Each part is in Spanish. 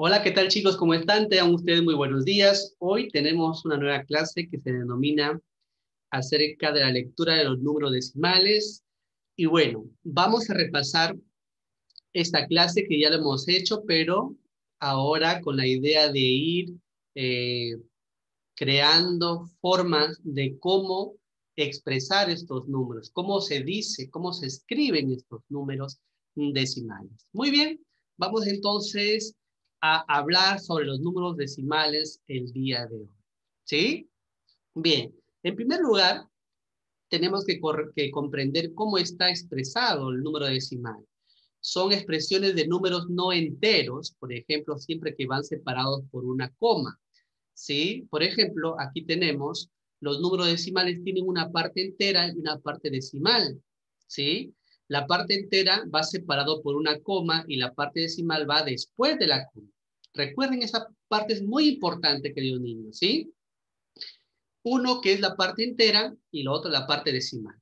Hola, ¿qué tal chicos? ¿Cómo están? Tengan ustedes muy buenos días. Hoy tenemos una nueva clase que se denomina acerca de la lectura de los números decimales. Y bueno, vamos a repasar esta clase que ya lo hemos hecho, pero ahora con la idea de ir eh, creando formas de cómo expresar estos números, cómo se dice, cómo se escriben estos números decimales. Muy bien, vamos entonces a hablar sobre los números decimales el día de hoy. ¿Sí? Bien, en primer lugar, tenemos que comprender cómo está expresado el número decimal. Son expresiones de números no enteros, por ejemplo, siempre que van separados por una coma. ¿Sí? Por ejemplo, aquí tenemos los números decimales tienen una parte entera y una parte decimal. ¿Sí? La parte entera va separado por una coma y la parte decimal va después de la coma. Recuerden, esa parte es muy importante, queridos niños, ¿sí? Uno que es la parte entera y lo otro la parte decimal.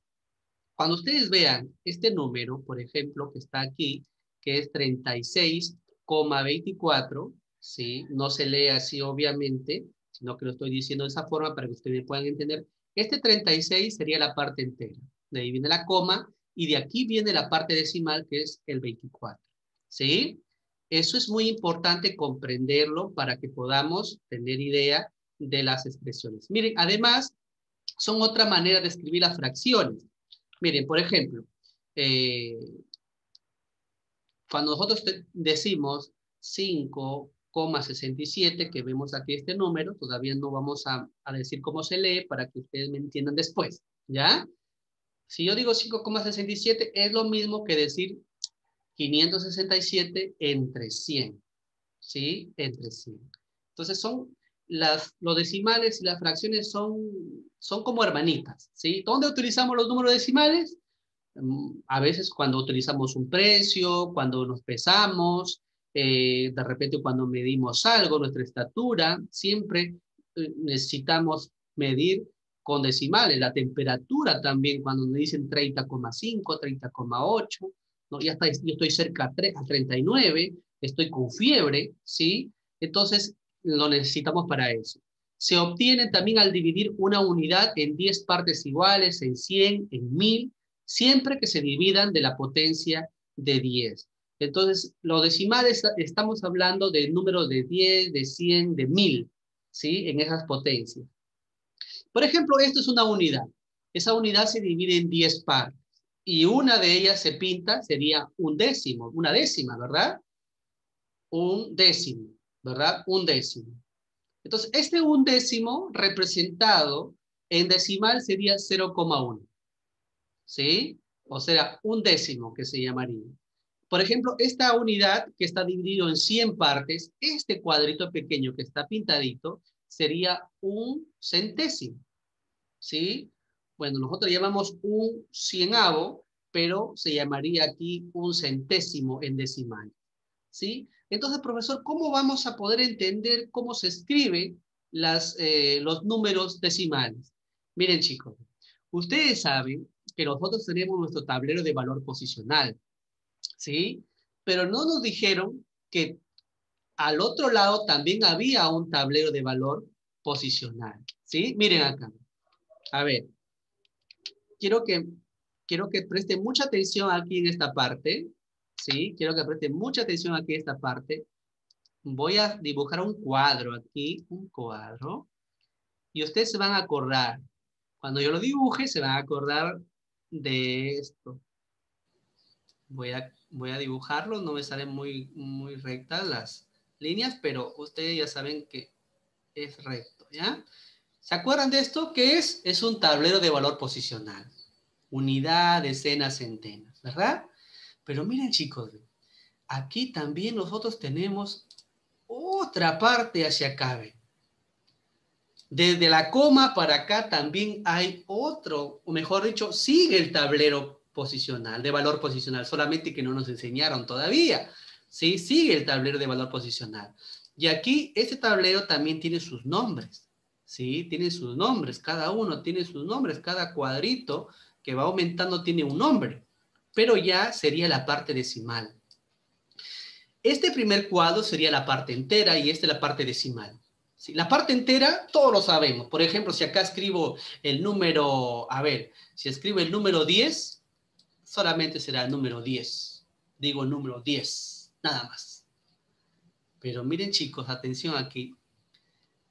Cuando ustedes vean este número, por ejemplo, que está aquí, que es 36,24, ¿sí? No se lee así obviamente, sino que lo estoy diciendo de esa forma para que ustedes puedan entender. Este 36 sería la parte entera. De ahí viene la coma y de aquí viene la parte decimal que es el 24. ¿Sí? Eso es muy importante comprenderlo para que podamos tener idea de las expresiones. Miren, además, son otra manera de escribir las fracciones. Miren, por ejemplo, eh, cuando nosotros decimos 5,67, que vemos aquí este número, todavía no vamos a decir cómo se lee para que ustedes me entiendan después, ¿ya? Si yo digo 5,67 es lo mismo que decir 567 entre 100, ¿sí? Entre 100. Entonces los decimales y las fracciones son como hermanitas, ¿sí? ¿Dónde utilizamos los números decimales? A veces cuando utilizamos un precio, cuando nos pesamos, de repente cuando medimos algo, nuestra estatura, siempre necesitamos medir con decimales. La temperatura también, cuando nos dicen 30,5, 30,8, ¿no? Yo estoy cerca a 39, estoy con fiebre, ¿sí? Entonces lo necesitamos para eso. Se obtiene también al dividir una unidad en 10 partes iguales, en 100, en 1000, siempre que se dividan de la potencia de 10. Entonces, los decimales, estamos hablando de números de 10, de 100, de 1000, ¿sí? En esas potencias. Por ejemplo, esto es una unidad. Esa unidad se divide en 10 partes y una de ellas se pinta, sería un décimo, una décima, ¿verdad? Un décimo, ¿verdad? Un décimo. Entonces, este un décimo representado en decimal sería 0,1. ¿Sí? O sea, un décimo que se llamaría. Por ejemplo, esta unidad que está dividido en 100 partes, este cuadrito pequeño que está pintadito, sería un centésimo, ¿sí? Bueno, nosotros llamamos un cienavo, pero se llamaría aquí un centésimo en decimal, ¿sí? Entonces, profesor, ¿cómo vamos a poder entender cómo se escriben los números decimales? Miren, chicos, ustedes saben que nosotros tenemos nuestro tablero de valor posicional, ¿sí? Pero no nos dijeron que al otro lado también había un tablero de valor posicional, ¿sí? Miren acá. A ver, quiero que, quiero que presten mucha atención aquí en esta parte, ¿sí? Quiero que presten mucha atención aquí en esta parte. Voy a dibujar un cuadro aquí, un cuadro, y ustedes se van a acordar. Cuando yo lo dibuje, se van a acordar de esto. Voy a dibujarlo, no me salen muy rectas las líneas, pero ustedes ya saben que es recto, ¿ya? ¿Se acuerdan de esto? ¿Qué es? Es un tablero de valor posicional. Unidad, decenas, centenas, ¿verdad? Pero miren, chicos, aquí también nosotros tenemos otra parte hacia acá, ¿ven? Desde la coma para acá también hay otro, o mejor dicho, sigue el tablero posicional, de valor posicional, solamente que no nos enseñaron todavía, ¿sí? Sigue el tablero de valor posicional. Y aquí, este tablero también tiene sus nombres, ¿sí? Tiene sus nombres, cada uno tiene sus nombres, cada cuadrito que va aumentando tiene un nombre, pero ya sería la parte decimal. Este primer cuadro sería la parte entera y esta es la parte decimal. ¿Sí? La parte entera, todos lo sabemos. Por ejemplo, si acá escribo el número, a ver, si escribo el número 10, solamente será el número 10. Digo el número 10, nada más. Pero miren chicos, atención aquí.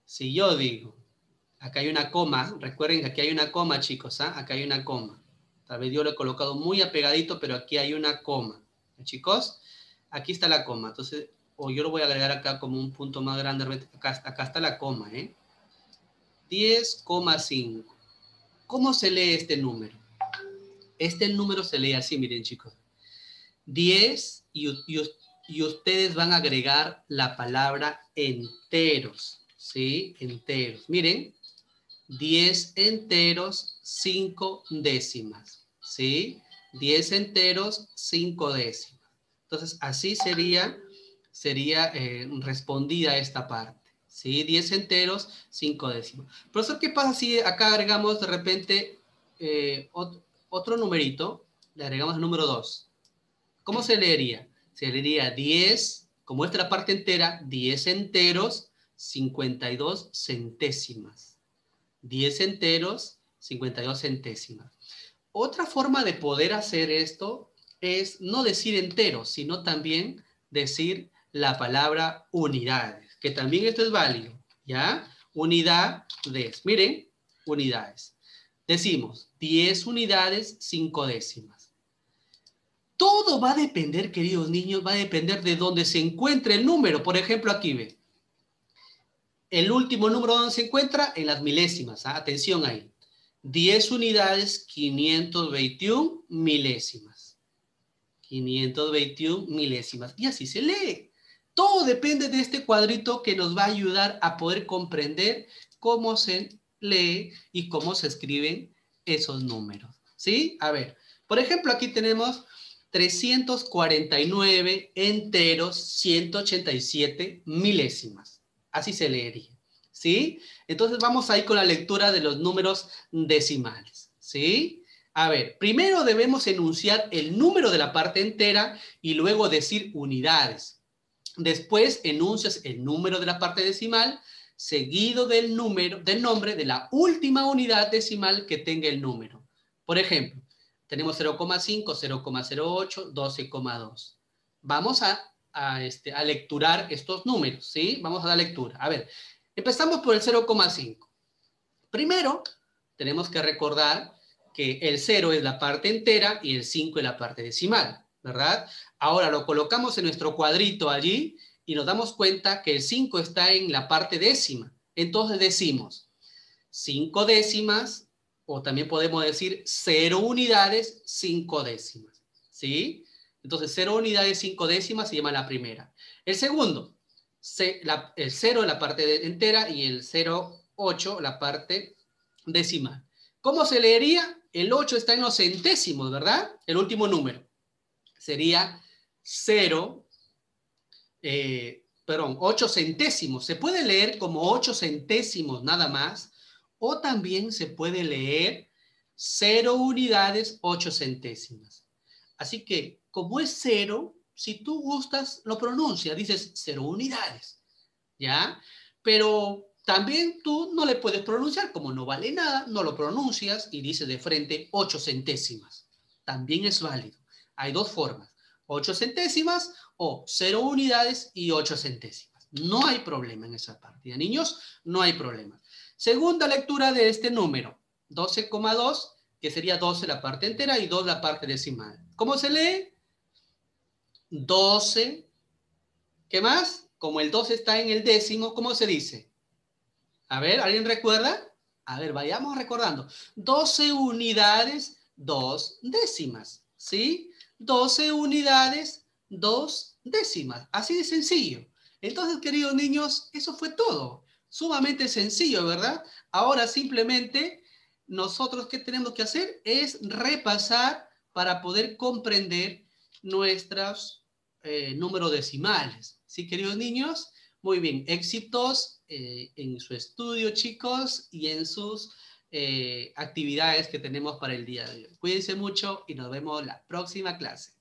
Si yo digo, acá hay una coma, recuerden que aquí hay una coma chicos, ¿ah? Acá hay una coma. Tal vez yo lo he colocado muy apegadito, pero aquí hay una coma. Chicos, aquí está la coma. Entonces, o yo lo voy a agregar acá como un punto más grande. Acá está la coma, ¿eh? 10,5. ¿Cómo se lee este número? Este número se lee así, miren chicos. 10 y ustedes van a agregar la palabra enteros, ¿sí? Enteros. Miren, 10 enteros, 5 décimas, ¿sí? 10 enteros, 5 décimas. Entonces, así sería respondida esta parte, ¿sí? 10 enteros, 5 décimas. Profesor, ¿qué pasa si acá agregamos de repente otro numerito? Le agregamos el número 2. ¿Cómo se leería? Se leería 10, como esta es la parte entera, 10 enteros, 52 centésimas. 10 enteros, 52 centésimas. Otra forma de poder hacer esto es no decir enteros, sino también decir la palabra unidades, que también esto es válido, ¿ya? Unidades. Miren, unidades. Decimos 10 unidades, 5 décimas. Todo va a depender, queridos niños, va a depender de dónde se encuentre el número. Por ejemplo, aquí ve. El último número donde se encuentra en las milésimas. ¿Ah? Atención ahí. 10 unidades, 521 milésimas. 521 milésimas. Y así se lee. Todo depende de este cuadrito que nos va a ayudar a poder comprender cómo se lee y cómo se escriben esos números. ¿Sí? A ver, por ejemplo, aquí tenemos 349 enteros, 187 milésimas. Así se leería. ¿Sí? Entonces vamos ahí con la lectura de los números decimales. ¿Sí? A ver, primero debemos enunciar el número de la parte entera y luego decir unidades. Después enuncias el número de la parte decimal seguido del nombre de la última unidad decimal que tenga el número. Por ejemplo, tenemos 0,5, 0,08, 12,2. Vamos a lecturar estos números, ¿sí? Vamos a dar lectura. A ver, empezamos por el 0,5. Primero, tenemos que recordar que el 0 es la parte entera y el 5 es la parte decimal, ¿verdad? Ahora lo colocamos en nuestro cuadrito allí y nos damos cuenta que el 5 está en la parte décima. Entonces decimos 5 décimas, o también podemos decir 0 unidades, 5 décimas, ¿sí? Entonces 0 unidades, 5 décimas se llama la primera. El segundo, el 0 es la parte entera y el 0,8 la parte decimal. ¿Cómo se leería? El 8 está en los centésimos, ¿verdad? El último número. Sería 8 centésimos. Se puede leer como 8 centésimos nada más, o también se puede leer 0 unidades, 8 centésimas. Así que, como es 0, si tú gustas, lo pronuncias, dices 0 unidades, ¿ya? Pero también tú no le puedes pronunciar, como no vale nada, no lo pronuncias y dices de frente 8 centésimas. También es válido. Hay dos formas, 8 centésimas o 0 unidades y 8 centésimas. No hay problema en esa partida. Niños, no hay problema. Segunda lectura de este número, 12,2, que sería 12 la parte entera y 2 la parte decimal. ¿Cómo se lee? 12, ¿qué más? Como el 12 está en el décimo, ¿cómo se dice? A ver, ¿alguien recuerda? A ver, vayamos recordando. 12 unidades, 2 décimas, ¿sí? 12 unidades, 2 décimas. Así de sencillo. Entonces, queridos niños, eso fue todo. Sumamente sencillo, ¿verdad? Ahora simplemente nosotros, ¿qué tenemos que hacer? Es repasar para poder comprender nuestros números decimales. ¿Sí, queridos niños? Muy bien, éxitos en su estudio, chicos, y en sus actividades que tenemos para el día de hoy. Cuídense mucho y nos vemos la próxima clase.